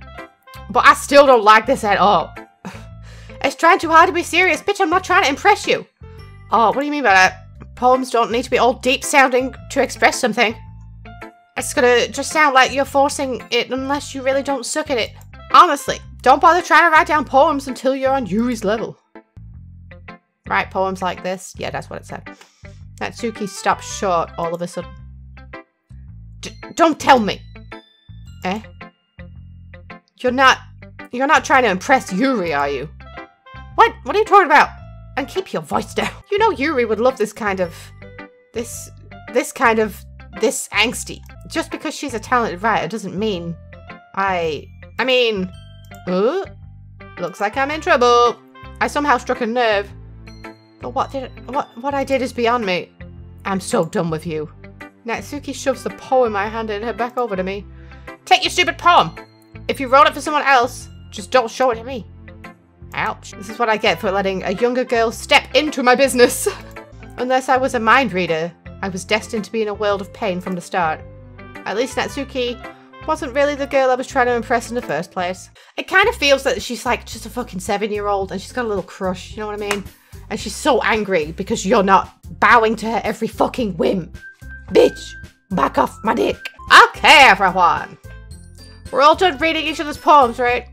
But I still don't like this at all. It's trying too hard to be serious. Bitch, I'm not trying to impress you. Oh, what do you mean by that? Poems don't need to be all deep sounding to express something. It's gonna just sound like you're forcing it unless you really don't suck at it. Honestly, don't bother trying to write down poems until you're on Yuri's level. Write poems like this. Yeah, that's what it said. Natsuki stopped short all of a sudden. Don't tell me. Eh? You're not trying to impress Yuri, are you? What are you talking about? And keep your voice down. You know Yuri would love this angsty. Just because she's a talented writer doesn't mean I mean, looks like I'm in trouble. I somehow struck a nerve. But what I did is beyond me. I'm so done with you. Natsuki shoves the poem I handed her back over to me. Take your stupid poem. If you wrote it for someone else, just don't show it to me. Ouch. This is what I get for letting a younger girl step into my business. Unless I was a mind reader, I was destined to be in a world of pain from the start. At least Natsuki wasn't really the girl I was trying to impress in the first place. It kind of feels that she's like just a fucking 7-year-old and she's got a little crush, you know what I mean? And she's so angry because you're not bowing to her every fucking whim. Bitch, back off my dick. Okay, everyone. We're all done reading each other's poems, right?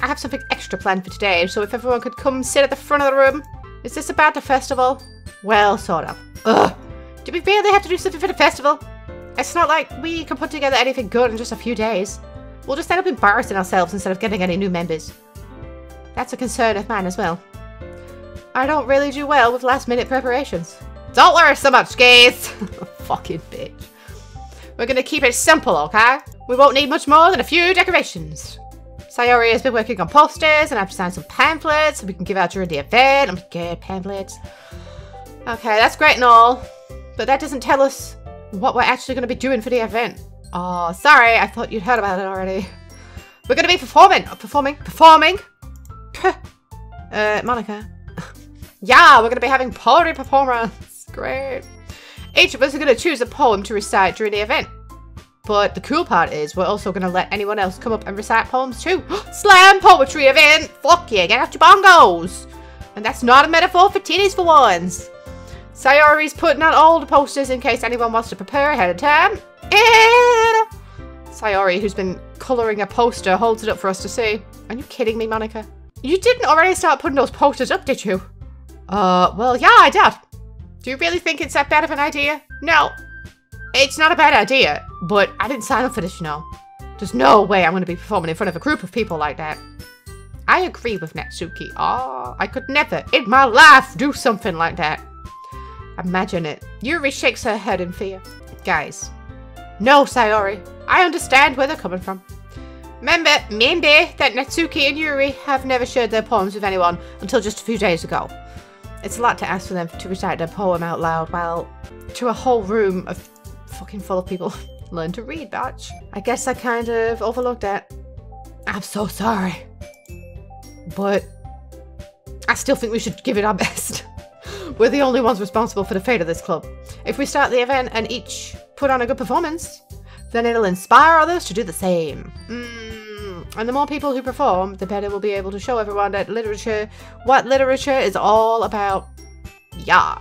I have something extra planned for today, so if everyone could come sit at the front of the room. Is this about the festival? Well, sort of. Ugh. Do we really have to do something for the festival? It's not like we can put together anything good in just a few days. We'll just end up embarrassing ourselves instead of getting any new members. That's a concern of mine as well. I don't really do well with last-minute preparations. Don't worry so much, guys. Fucking bitch. We're gonna keep it simple, okay? We won't need much more than a few decorations. Sayori has been working on posters, and I've designed some pamphlets so we can give out during the event. Oh my god, pamphlets. Okay, that's great and all, but that doesn't tell us what we're actually going to be doing for the event. Oh, sorry, I thought you'd heard about it already. We're going to be performing. Monica. Yeah, we're going to be having poetry performance. Great. Each of us are going to choose a poem to recite during the event. But the cool part is we're also going to let anyone else come up and recite poems too. Slam poetry event! Fuck yeah, get out your bongos! And that's not a metaphor for titties for once. Sayori's putting out all the posters in case anyone wants to prepare ahead of time. And Sayori, who's been colouring a poster, holds it up for us to see. Are you kidding me, Monica? You didn't already start putting those posters up, did you? Well, yeah, I did. Do you really think it's that bad of an idea? No. It's not a bad idea, but I didn't sign up for this, you know. There's no way I'm going to be performing in front of a group of people like that. I agree with Natsuki. Oh, I could never in my life do something like that. Imagine it. Yuri shakes her head in fear. Guys. No, Sayori. I understand where they're coming from. Remember that Natsuki and Yuri have never shared their poems with anyone until just a few days ago. It's a lot to ask for them to recite their poem out loud while to a whole room of fucking full of people. Learn to read, batch. I guess I kind of overlooked that. I'm so sorry. But I still think we should give it our best. We're the only ones responsible for the fate of this club. If we start the event and each put on a good performance, then it'll inspire others to do the same. And the more people who perform, the better we'll be able to show everyone that what literature is all about. Yeah.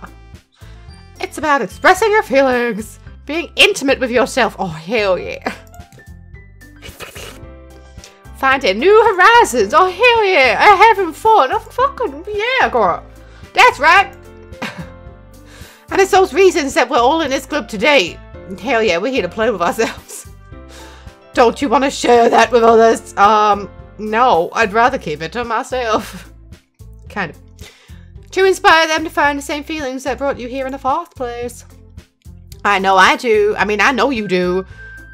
It's about expressing your feelings, being intimate with yourself. Oh, hell yeah. Finding new horizons. Oh, hell yeah. Having fun. Oh, fucking yeah, girl. That's right. And it's those reasons that we're all in this club today. Hell yeah, we're here to play with ourselves. Don't you want to share that with others? No, I'd rather keep it to myself. Kind of. To inspire them to find the same feelings that brought you here in the first place. I know I do. I mean, I know you do.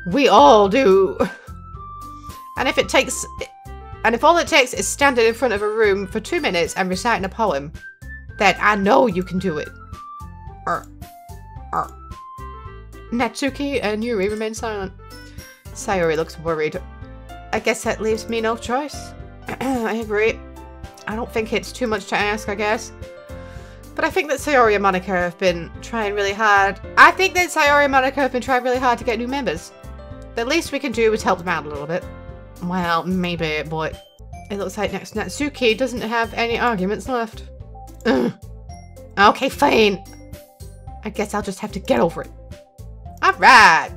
We all do. And if all it takes is standing in front of a room for 2 minutes and reciting a poem, then I know you can do it. Natsuki and Yuri remain silent. Sayori looks worried. I guess that leaves me no choice. I agree. I don't think it's too much to ask, I guess. But I think that Sayori and Monika have been trying really hard. To get new members. The least we can do is help them out a little bit. Well, maybe, but it looks like Natsuki doesn't have any arguments left. Okay, fine. I guess I'll just have to get over it. Alright.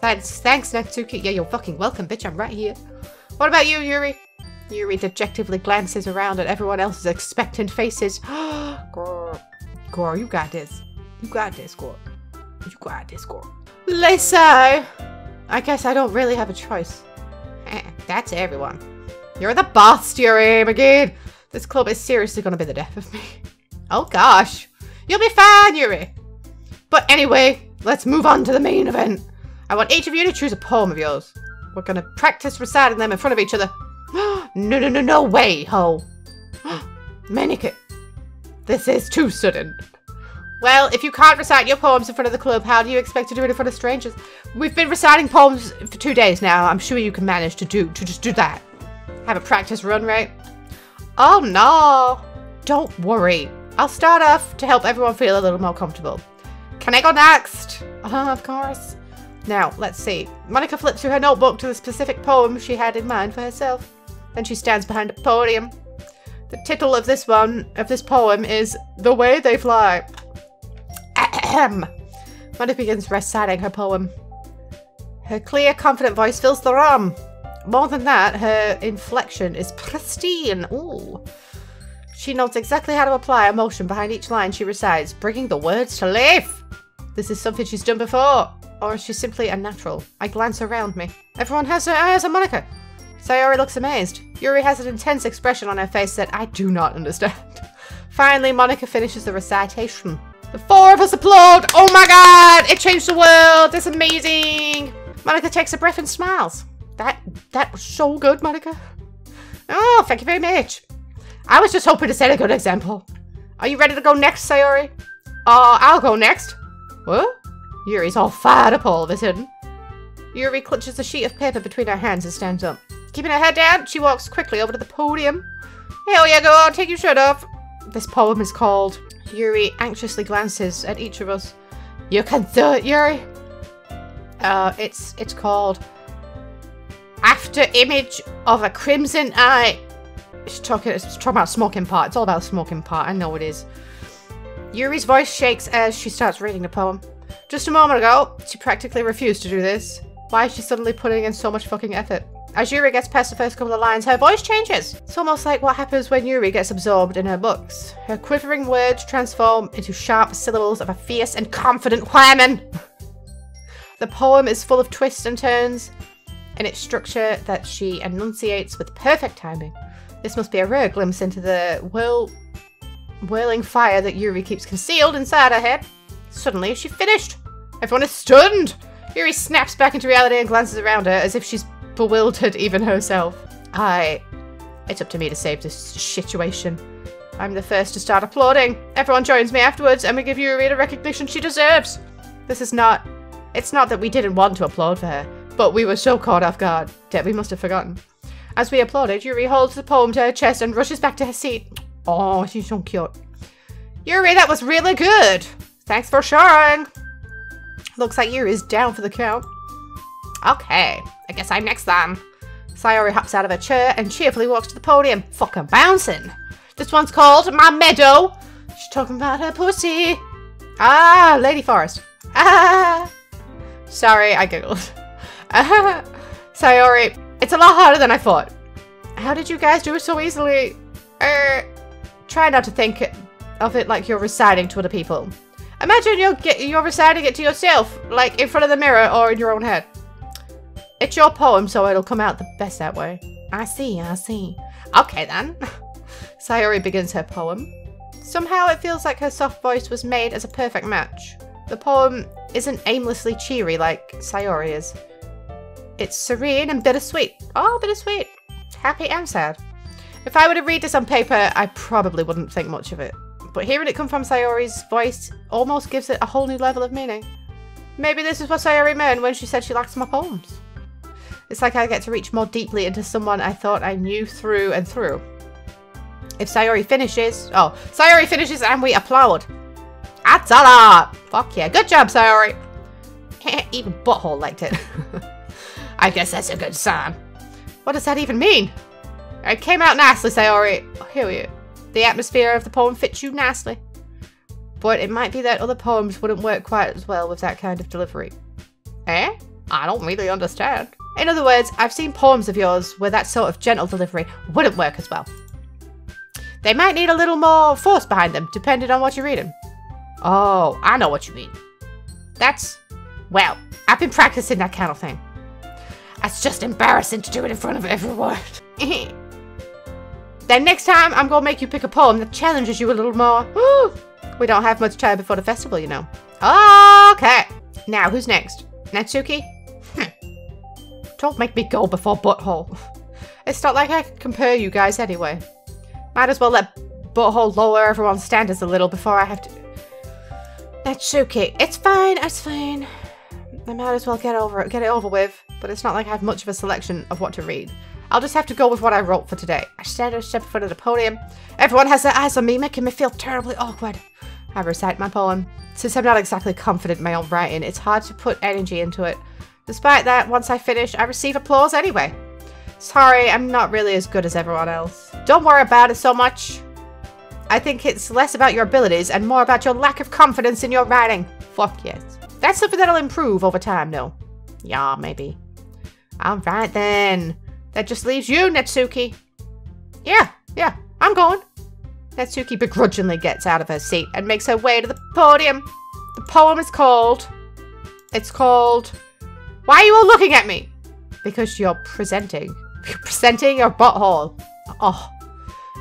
Thanks, Natsuki. Yeah, you're fucking welcome, bitch. I'm right here. What about you, Yuri? Yuri dejectedly glances around at everyone else's expectant faces. Girl, you got this. You got this, girl. You got this, girl. Lisa! I guess I don't really have a choice. That's everyone. You're the boss, Yuri, McGee. This club is seriously gonna be the death of me. Oh gosh. You'll be fine, Yuri. But anyway, let's move on to the main event. I want each of you to choose a poem of yours. We're gonna practice reciting them in front of each other. No way, ho. Monika, this is too sudden. Well, if you can't recite your poems in front of the club, how do you expect to do it in front of strangers? We've been reciting poems for 2 days now. I'm sure you can manage to just do that. Have a practice run, right? Oh no. Don't worry. I'll start off to help everyone feel a little more comfortable. Can I go next? Of course. Now, let's see. Monika flips through her notebook to the specific poem she had in mind for herself. Then she stands behind a podium. The title of this poem is The Way They Fly. Ahem. Monika begins reciting her poem. Her clear, confident voice fills the room. More than that, her inflection is pristine. Ooh. She knows exactly how to apply emotion behind each line she recites, bringing the words to life. This is something she's done before, or is she simply a natural? I glance around me. Everyone has their eyes on Monika. Sayori looks amazed. Yuri has an intense expression on her face that I do not understand. Finally, Monika finishes the recitation. The 4 of us applaud. Oh my god! It changed the world! It's amazing! Monika takes a breath and smiles. That was so good, Monika. Oh, thank you very much. I was just hoping to set a good example. Are you ready to go next, Sayori? I'll go next. What? Yuri's all fired up all of a sudden. Yuri clutches a sheet of paper between her hands and stands up. Keeping her head down, she walks quickly over to the podium. Hell yeah, go on, take your shirt off. This poem is called... Yuri anxiously glances at each of us. You can do it, Yuri. It's called... After Image of a Crimson Eye. It's talking about smoking pot. It's all about smoking pot. I know it is. Yuri's voice shakes as she starts reading the poem. Just a moment ago, she practically refused to do this. Why is she suddenly putting in so much fucking effort? As Yuri gets past the first couple of lines, her voice changes. It's almost like what happens when Yuri gets absorbed in her books. Her quivering words transform into sharp syllables of a fierce and confident woman. The poem is full of twists and turns in its structure that she enunciates with perfect timing. This must be a rare glimpse into the whirling fire that Yuri keeps concealed inside her head. Suddenly, she finished. Everyone is stunned. Yuri snaps back into reality and glances around her as if she's bewildered even herself. It's up to me to save this situation. I'm the first to start applauding. Everyone joins me afterwards and we give Yuri the recognition she deserves. It's not that we didn't want to applaud for her, but we were so caught off guard that we must have forgotten. As we applauded, Yuri holds the poem to her chest and rushes back to her seat. Oh, she's so cute. Yuri, that was really good. Thanks for sharing. Looks like Yuri's down for the count. Okay, I guess I'm next then. Sayori hops out of her chair and cheerfully walks to the podium, fucking bouncing. This one's called My Meadow. She's talking about her pussy. Ah, Lady Forest. Ah. Sorry, I giggled. Sayori, it's a lot harder than I thought. How did you guys do it so easily? Try not to think of it like you're reciting to other people. Imagine you're reciting it to yourself, like in front of the mirror or in your own head. It's your poem, so it'll come out the best that way. I see. Okay then. Sayori begins her poem. Somehow it feels like her soft voice was made as a perfect match. The poem isn't aimlessly cheery like Sayori is. It's serene and bittersweet. Oh, bittersweet. Happy and sad. If I were to read this on paper, I probably wouldn't think much of it. But hearing it come from Sayori's voice almost gives it a whole new level of meaning. Maybe this is what Sayori meant when she said she likes my poems. It's like I get to reach more deeply into someone I thought I knew through and through. If Sayori finishes... Oh, Sayori finishes and we applaud. That's a lot! Fuck yeah. Good job, Sayori. Even Butthole liked it. I guess that's a good sign. What does that even mean? It came out nicely, Sayori. Oh, here we are. The atmosphere of the poem fits you nicely. But it might be that other poems wouldn't work quite as well with that kind of delivery. Eh? I don't really understand. In other words, I've seen poems of yours where that sort of gentle delivery wouldn't work as well. They might need a little more force behind them, depending on what you're reading. Oh, I know what you mean. Well, I've been practicing that kind of thing. It's just embarrassing to do it in front of everyone. Then next time, I'm gonna make you pick a poem that challenges you a little more. Woo! We don't have much time before the festival, you know. Okay. Now, who's next? Natsuki? Don't make me go before Butthole. It's not like I can compare you guys anyway. Might as well let Butthole lower everyone's standards a little before I have to... Natsuki, it's fine. I might as well get it over with, but it's not like I have much of a selection of what to read. I'll just have to go with what I wrote for today. I stand and step in front of the podium. Everyone has their eyes on me, making me feel terribly awkward. I recite my poem. Since I'm not exactly confident in my own writing, it's hard to put energy into it. Despite that, once I finish, I receive applause anyway. Sorry, I'm not really as good as everyone else. Don't worry about it so much. I think it's less about your abilities and more about your lack of confidence in your writing. Fuck yes. That's something that'll improve over time, though. Yeah, maybe. Alright then. That just leaves you, Natsuki. Yeah, I'm going. Natsuki begrudgingly gets out of her seat and makes her way to the podium. The poem is called... It's called... Why are you all looking at me? Because you're presenting. You're presenting your butthole. Oh.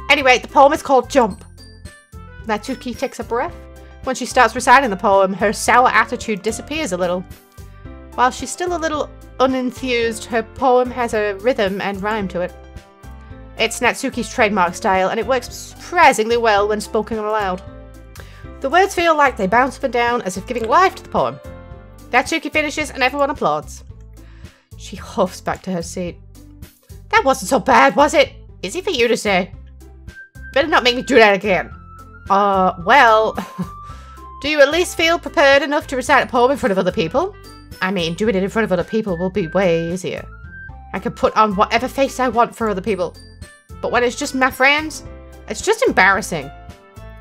Anyway, the poem is called Jump. Natsuki takes a breath. When she starts reciting the poem, her sour attitude disappears a little. While she's still a little unenthused, her poem has a rhythm and rhyme to it. It's Natsuki's trademark style, and it works surprisingly well when spoken aloud. The words feel like they bounce up and down as if giving life to the poem. Natsuki finishes and everyone applauds. She huffs back to her seat. That wasn't so bad, was it? Easy for you to say. Better not make me do that again. Well... Do you at least feel prepared enough to recite a poem in front of other people? I mean, doing it in front of other people will be way easier. I can put on whatever face I want for other people. But when it's just my friends, it's just embarrassing.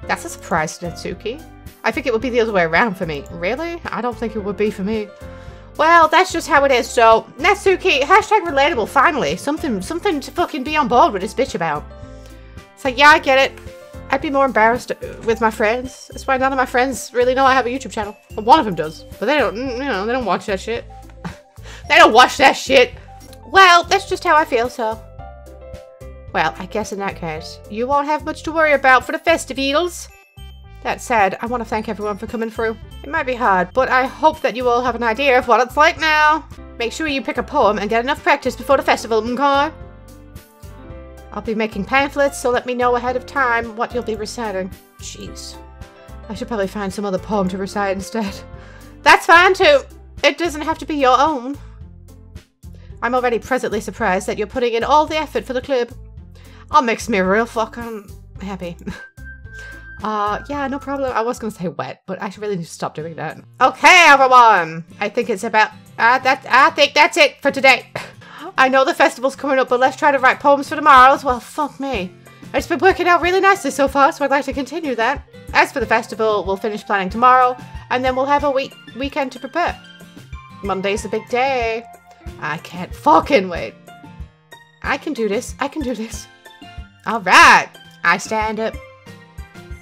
That's a surprise to Natsuki. I think it would be the other way around for me. Really? I don't think it would be for me. Well, that's just how it is. So, Natsuki, hashtag relatable, finally. Something to fucking be on board with this bitch about. It's like, yeah, I get it. I'd be more embarrassed with my friends. That's why none of my friends really know I have a YouTube channel. Well, one of them does, but they don't, you know, they don't watch that shit. They don't watch that shit. Well, that's just how I feel, so. Well, I guess in that case, you won't have much to worry about for the festivals. That said, I want to thank everyone for coming through. It might be hard, but I hope that you all have an idea of what it's like now. Make sure you pick a poem and get enough practice before the festival, okay? I'll be making pamphlets, so let me know ahead of time what you'll be reciting. Jeez. I should probably find some other poem to recite instead. That's fine too. It doesn't have to be your own. I'm already presently surprised that you're putting in all the effort for the club. All makes me real fucking happy. Yeah, no problem. I was gonna say wet, but I really need to stop doing that. Okay, everyone. I think it's about I think that's it for today. I know the festival's coming up, but let's try to write poems for tomorrow as well. Fuck me. It's been working out really nicely so far, so I'd like to continue that. As for the festival, we'll finish planning tomorrow, and then we'll have a weekend to prepare. Monday's the big day. I can't fucking wait. I can do this. I can do this. Alright. I stand up.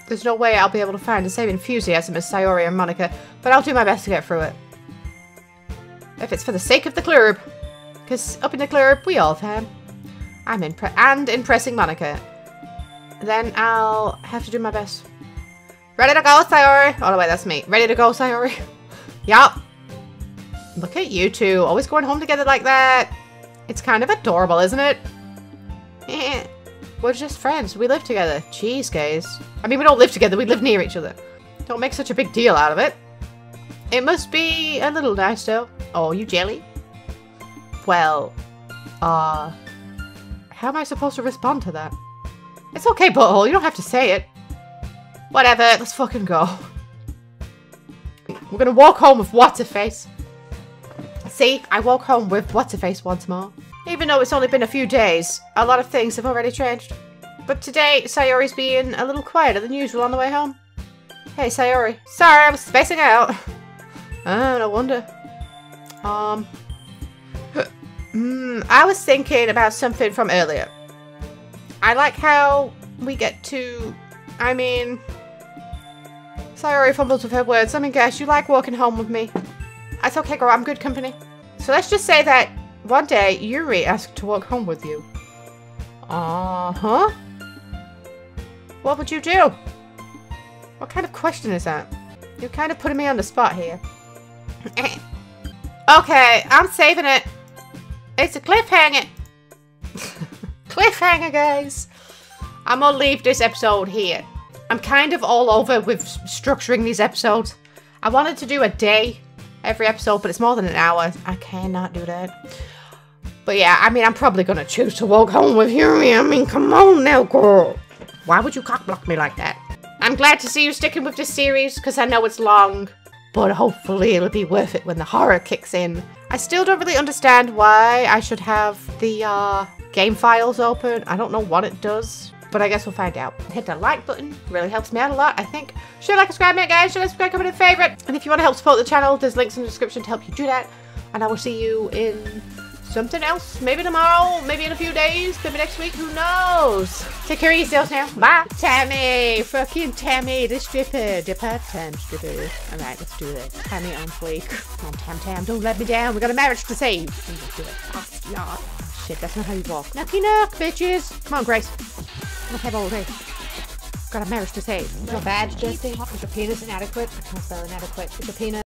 There's no way I'll be able to find the same enthusiasm as Sayori and Monica, but I'll do my best to get through it. If it's for the sake of the club. Because up in the club, we all have. I'm impressing Monica. Then I'll have to do my best. Ready to go, Sayori? Oh, no, wait, that's me. Ready to go, Sayori? Yup. Look at you two, always going home together like that. It's kind of adorable, isn't it? We're just friends. We live together. Jeez, guys. I mean, we don't live together. We live near each other. Don't make such a big deal out of it. It must be a little nice, though. Oh, you jelly? Well, how am I supposed to respond to that? It's okay, butthole. You don't have to say it. Whatever. Let's fucking go. We're gonna walk home with what's-her-face. See? I walk home with what's-her-face once more. Even though it's only been a few days, a lot of things have already changed. But today, Sayori's being a little quieter than usual on the way home. Hey, Sayori. Sorry, I was spacing out. Oh, no wonder. I was thinking about something from earlier. I like how we get to... I mean... Sayori fumbles with her words. Let me guess, you like walking home with me. That's okay, girl. I'm good company. So let's just say that one day, Yuri asked to walk home with you. Uh-huh. What would you do? What kind of question is that? You're kind of putting me on the spot here. Okay, I'm saving it. It's a cliffhanger. Cliffhanger, guys. I'm gonna leave this episode here. I'm kind of all over with structuring these episodes. I wanted to do a day every episode, but it's more than an hour. I cannot do that. But yeah, I mean, I'm probably gonna choose to walk home with Yuri. I mean, come on now, girl. Why would you cockblock me like that? I'm glad to see you sticking with this series, because I know it's long. But hopefully it'll be worth it when the horror kicks in. I still don't really understand why I should have the game files open. I don't know what it does, but I guess we'll find out. Hit the like button. It really helps me out a lot, I think. Share, like, subscribe, mate, guys. Share, subscribe, comment, and favorite. And if you want to help support the channel, there's links in the description to help you do that. And I will see you in something else. Maybe tomorrow, maybe in a few days, maybe next week, who knows? Take care of yourselves now. Bye. Tammy, fucking Tammy, the stripper, the part-time stripper. Alright, let's do it. Tammy on fleek. Come on, Tam, don't let me down. We got a marriage to save. Let's do it. Oh, yeah. Shit, that's not how you walk. Knocky knock, bitches. Come on, Grace. Don't have all day. Got a marriage to save. Is your badge, Justin? Is your penis inadequate? I can't spell inadequate. Is your penis?